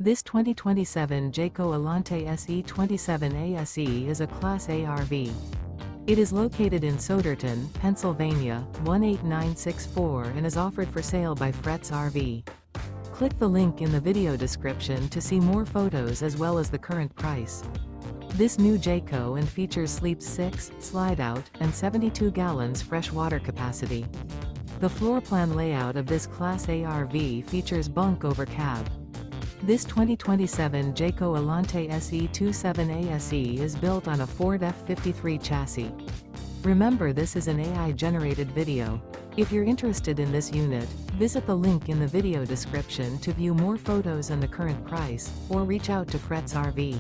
This 2027 Jayco Alante SE27 ASE is a Class A RV. It is located in Souderton, Pennsylvania, 18964 and is offered for sale by Fretz RV. Click the link in the video description to see more photos as well as the current price. This new Jayco and features sleeps 6, slide out, and 72 gallons fresh water capacity. The floor plan layout of this Class A RV features bunk over cab. This 2027 Jayco Alante SE27 ASE is built on a Ford F53 chassis. Remember, this is an AI-generated video. If you're interested in this unit, visit the link in the video description to view more photos and the current price, or reach out to Fretz RV.